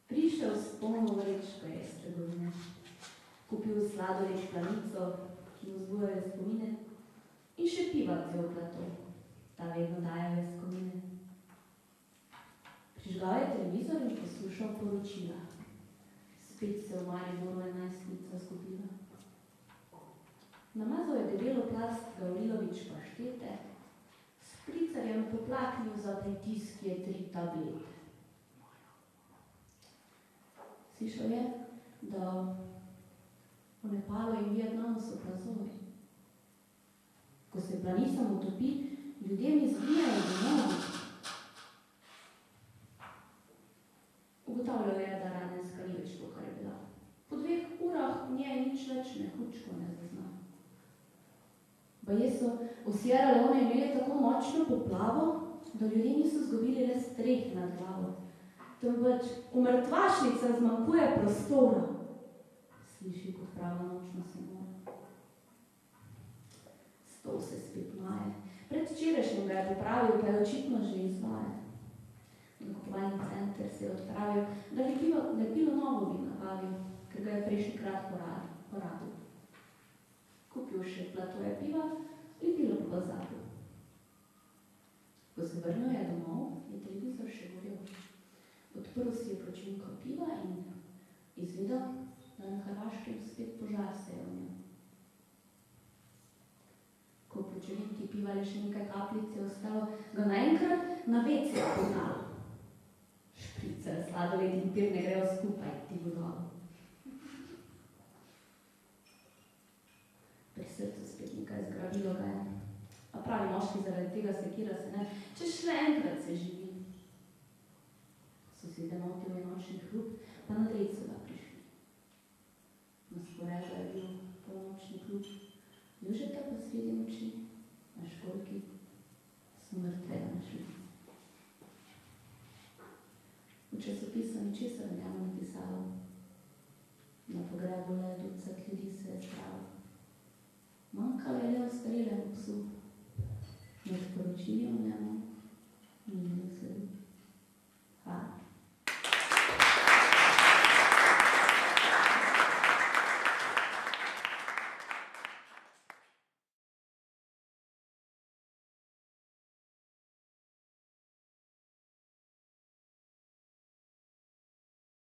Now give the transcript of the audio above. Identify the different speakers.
Speaker 1: Prišel s polno vrečko iz trgovine. Kupil sladoled planico, ki mu zbujajo spomine, in še piva cel plato, ta vedno dajajo skomine. Prižgal je televizor in poslušal poročila. Spet se v Mariboru 11-nica zgubila. Namazal je debelo plast Gavrilovič paštete, s špricarjem poplaknil za pritisk je 3 tablete. Slišal je, da v Nepalu in Vietnamu so plazovi. Ko se planisam utopi, ljudem izbijajo domovi. Ugotavljal je, da Radenska ni več to, kar je bila. Po 2 urah v njej nič več mehurčko ne zazna. Baje so v Sierra Leone imeli tako močno poplavo, da ljudje niso zgubili le streh nad glavo. Temveč v mrtvašnicah zmanjkuje prostora. Sliši kot prava nočna samora. Stol se spet maje. Predvčerajšnjim ga je popravil, pa je očitno že izvaja. Nakupovalni center se je odpravil, da lepilo novo bi nabavil, ker ga je prejšnjikrat porabil. Kupil še platoje piva, lepilo pa pozabil. Ko se vrnil je domov, je televizor še gorel. Odprl si je pročinko piva in izvedel, da na Hrvaškem spet požar se je vnil. Ko v pločevinki piva le še nekaj kapljic je ostalo, ga naenkrat na WC pognalo. Špricer, sladoled in pir ne grejo skupaj, ti vodovo. Pri srcu spet nekaj zgrabilo ga je. A pravi moški zaradi tega sekira se ne, če šle enkrat se živi. Sosede motil je nočni hrup, pa na dred so ga prišli. Na sporedu je bil polnočni klub. Jožeta pa sredi noči, na školjki, so mrtvega našli. V časopisu ničesar ne bo napisalo. Na pogrebu le ducat ljudi se je zdravo. Manjkalo je le ostarelemu psu. Med poročili o njemu